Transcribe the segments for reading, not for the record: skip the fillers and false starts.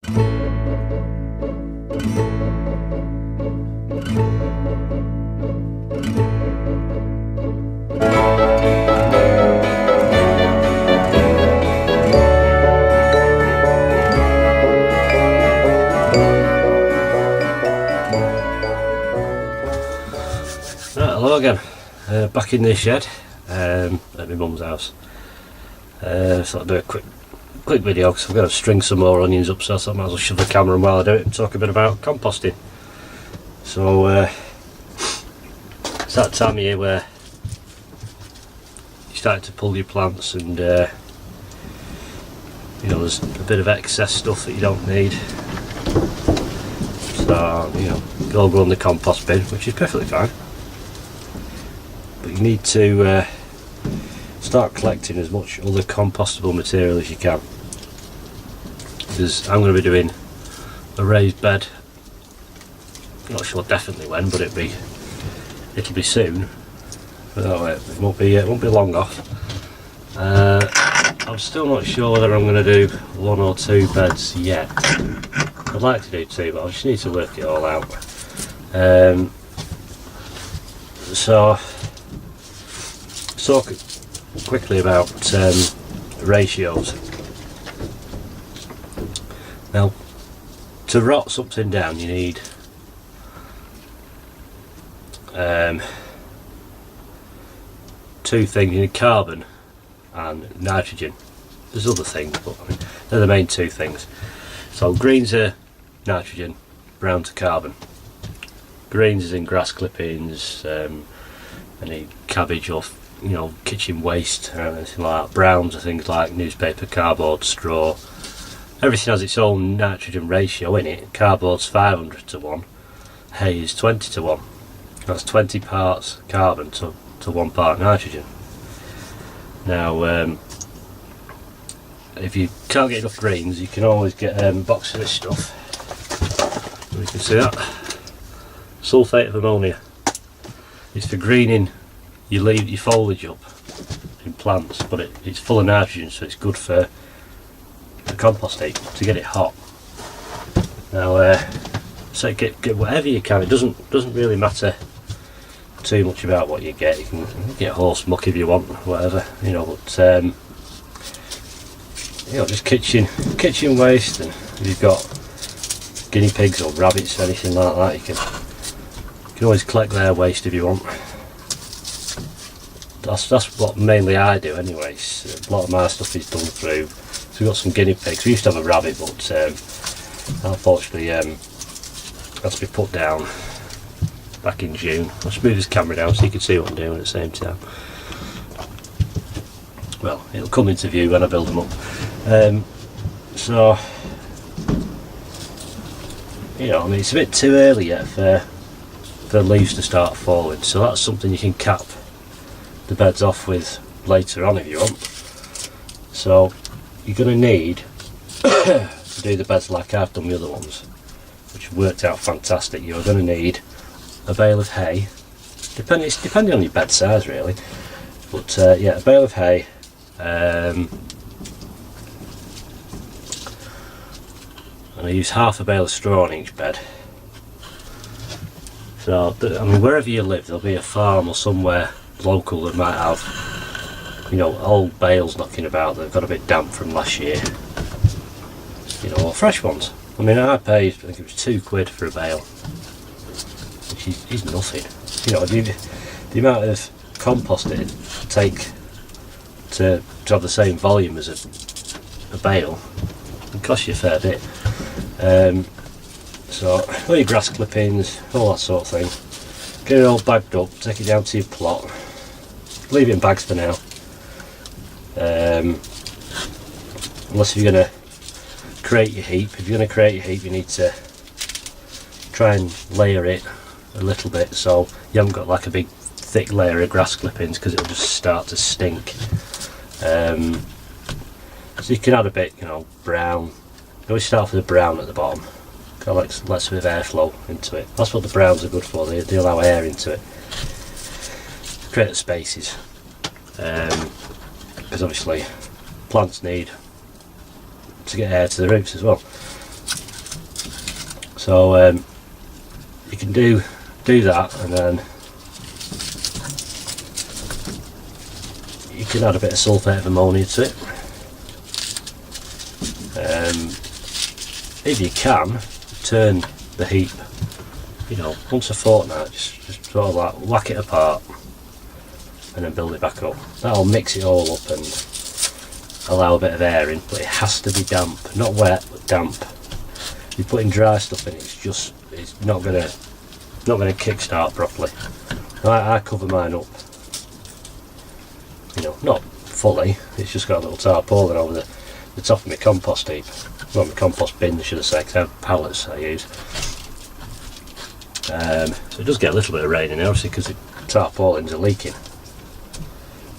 Hello again, back in the shed at my mum's house. So I'll do a quick video because I've got to string some more onions up, so I thought I might as well shove the camera on while I do it and talk a bit about composting. So it's that time of year where you're starting to pull your plants and you know, there's a bit of excess stuff that you don't need. So, you know, it all go in the compost bin, which is perfectly fine. But you need to start collecting as much other compostable material as you can, because I'm going to be doing a raised bed. Not sure definitely when, but it'll be soon. Oh, it won't be long off. I'm still not sure whether I'm going to do 1 or 2 beds yet. I'd like to do 2, but I just need to work it all out. So talk quickly about ratios. Now, to rot something down, you need two things. You need carbon and nitrogen. There's other things, but I mean, they're the main 2 things. So greens are nitrogen, browns are carbon. Greens is in grass clippings, any cabbage or, you know, kitchen waste, anything like that. Browns are things like newspaper, cardboard, straw. Everything has its own nitrogen ratio in it. Cardboard's 500 to 1, hay is 20 to 1. That's 20 parts carbon to 1 part nitrogen. Now, if you can't get enough greens, you can always get a box of this stuff. You can see that. Sulphate of ammonia. It's for greening your foliage up in plants, but it's full of nitrogen, so it's good for the compost heap to get it hot. Now, so get whatever you can. It doesn't really matter too much about what you get. You can get horse muck if you want, whatever, you know. But you know, just kitchen waste, and if you've got guinea pigs or rabbits or anything like that, you can always collect their waste if you want. That's what mainly I do anyways. A lot of my stuff is done through. So we've got some guinea pigs. We used to have a rabbit, but unfortunately had to be put down back in June. I'll just move this camera down so you can see what I'm doing at the same time. Well, it'll come into view when I build them up. So, you know, I mean, it's a bit too early yet for leaves to start falling, so that's something you can cap the beds off with later on if you want. So you're going to need to do the beds like I've done the other ones, which worked out fantastic. You're going to need a bale of hay, depending on your bed size really, but yeah, a bale of hay, and I use half a bale of straw on each bed. So I mean, wherever you live, there'll be a farm or somewhere local that might have, you know, old bales knocking about that have got a bit damp from last year, you know, or fresh ones. I mean, I paid, I think it was £2 for a bale, which is nothing. You know, the amount of compost it take to have the same volume as a bale, it costs you a fair bit. So all your grass clippings, all that sort of thing, get it all bagged up, take it down to your plot, leave it in bags for now, unless you're going to create your heap. If you're going to create your heap, you need to try and layer it a little bit so you haven't got like a big thick layer of grass clippings, because it'll just start to stink. So you can add a bit, you know, brown. You always start with the brown at the bottom, kind of like lets a bit of airflow into it. That's what the browns are good for. They allow air into it, create the spaces, because obviously plants need to get air to the roots as well. So you can do that, and then you can add a bit of sulphate of ammonia to it. If you can, turn the heap, you know, once a fortnight, just sort of like whack it apart and then build it back up. That'll mix it all up and allow a bit of air in, but it has to be damp, not wet, but damp. If you're putting dry stuff in, it's not gonna kickstart properly. I cover mine up, you know, not fully. It's just got a little tarpaulin over the top of my compost heap. Well, my compost bin, I should have said, because I have pallets I use. So it does get a little bit of rain in there, obviously, because the tarpaulins are leaking.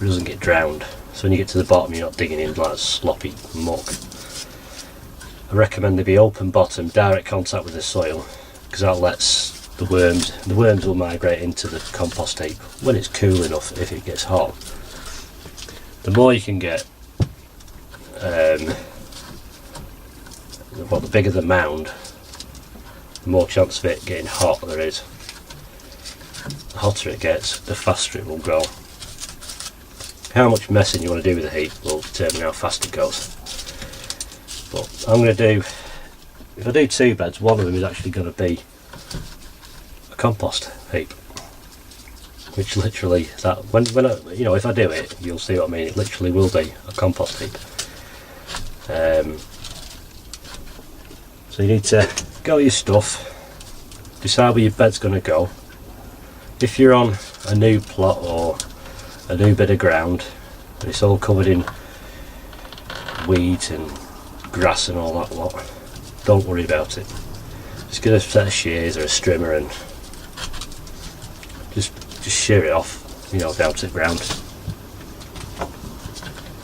It doesn't get drowned. So when you get to the bottom, you're not digging in like sloppy muck. I recommend they be open bottom, direct contact with the soil, because that lets the worms will migrate into the compost heap when it's cool enough. If it gets hot, the more you can get, the bigger the mound, the more chance of it getting hot there is. The hotter it gets, the faster it will grow. How much messing you want to do with the heap will determine how fast it goes. But I'm going to do, if I do 2 beds, one of them is actually going to be a compost heap, which literally, that when I, you know, if I do it, you'll see what I mean. It literally will be a compost heap. So you need to go your stuff, decide where your bed's going to go. If you're on a new plot or a new bit of ground and it's all covered in weeds and grass and all that lot, don't worry about it. Just get a set of shears or a strimmer and just shear it off, you know, down to the ground.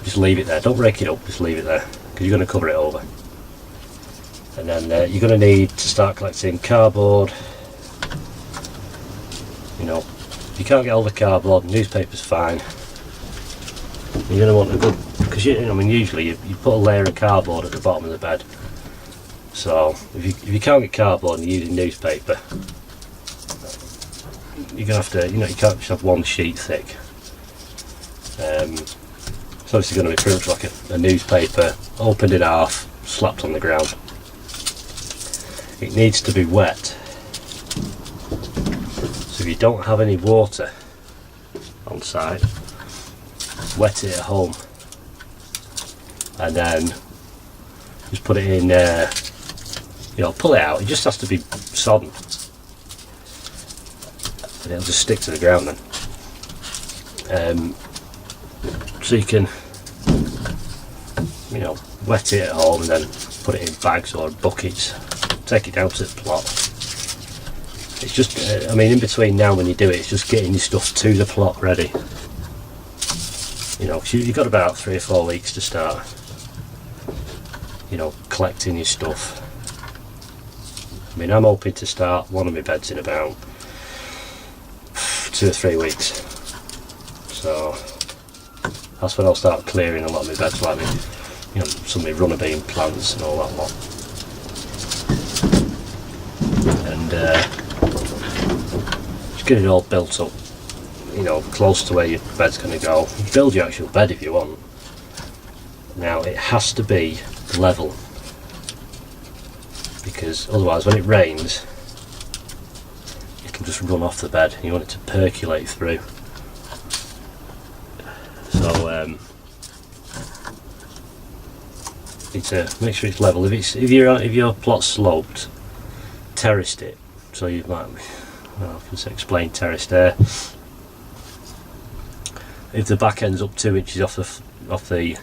Just leave it there, don't break it up, just leave it there, because you're going to cover it over. And then you're going to need to start collecting cardboard. You know, if you can't get all the cardboard, newspaper's fine. You're going to want a good, because I mean, usually you put a layer of cardboard at the bottom of the bed. So if you can't get cardboard and you're using newspaper, you're going to have to, you know, you can't just have one sheet thick. So it's going to be pretty much like a newspaper, opened in half, slapped on the ground. It needs to be wet. So if you don't have any water on site, wet it at home, and then just put it in, you know, pull it out. It just has to be sodden, and it'll just stick to the ground then. So you can, you know, wet it at home and then put it in bags or buckets, take it down to the plot. It's just, I mean, in between now when you do it, it's just getting your stuff to the plot ready. You know, you've got about 3 or 4 weeks to start, you know, collecting your stuff. I mean, I'm hoping to start one of my beds in about 2 or 3 weeks. So that's when I'll start clearing a lot of my beds, like me, you know, some of my runner bean plants and all that lot. And just get it all built up, you know, close to where your bed's going to go. Build your actual bed if you want. Now it has to be level, because otherwise when it rains it'll just run off the bed. You want it to percolate through. So need to make sure it's level. If your plot's sloped, terraced it. So you might, well, I can explain terraced there. If the back end's up 2 inches off the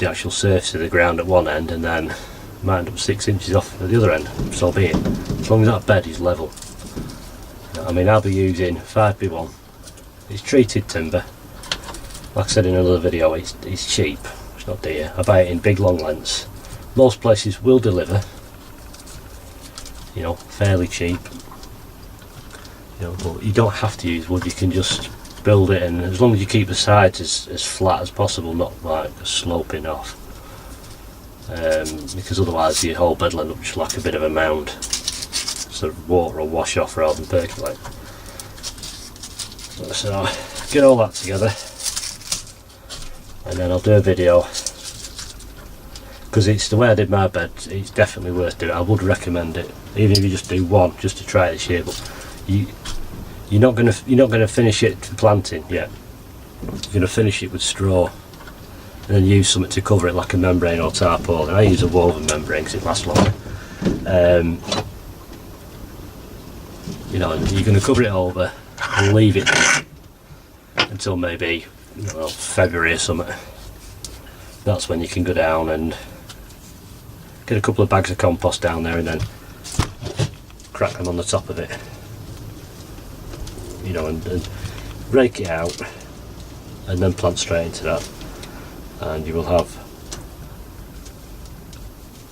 actual surface of the ground at one end, and then might end up 6 inches off at the other end, so be it. As long as that bed is level. I mean, I'll be using 5x1. It's treated timber. Like I said in another video, it's cheap. It's not dear. I buy it in big long lengths. Most places will deliver, you know, fairly cheap. You know, but you don't have to use wood. You can just build it, and as long as you keep the sides as flat as possible, not like sloping off. because otherwise your whole bed will end up just like a bit of a mound. Sort of water will wash off rather than percolate. So get all that together, and then I'll do a video, because it's the way I did my bed. It's definitely worth doing. I would recommend it, even if you just do one just to try it this year. But you're not gonna finish it for planting yet. You're gonna finish it with straw, and then use something to cover it, like a membrane or tarpaulin. I use a woven membrane because it lasts longer. You know, you're going to cover it over and leave it until maybe, you know, February or something. That's when you can go down and get a couple of bags of compost down there and then crack them on the top of it, you know, and rake it out and then plant straight into that, and you will have,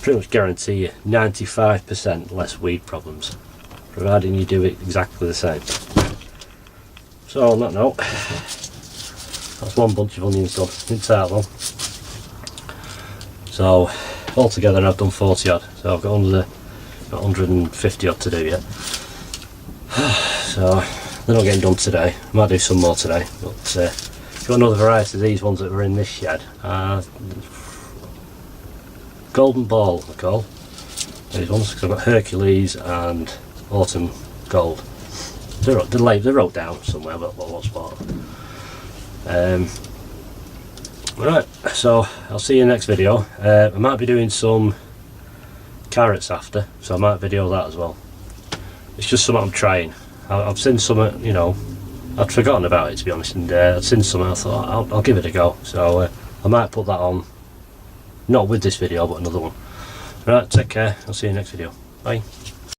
pretty much guarantee you, 95% less weed problems, providing you do it exactly the same. So on that note, that's one bunch of onions done. Didn't take that long. So altogether I've done 40 odd, so I've got 150 odd to do yet. So they're not getting done today. I might do some more today, but got another variety of these ones that were in this shed. Golden Ball they're called. These ones, because I've got Hercules and Autumn Gold. They're wrote down somewhere, but what's what. Right, so I'll see you in the next video. I might be doing some carrots after, so I might video that as well. It's just something I'm trying. I've seen some, you know, I'd forgotten about it, to be honest, and I'd seen some and I thought I'll give it a go. So I might put that on, not with this video, but another one. Right, take care. I'll see you in the next video. Bye.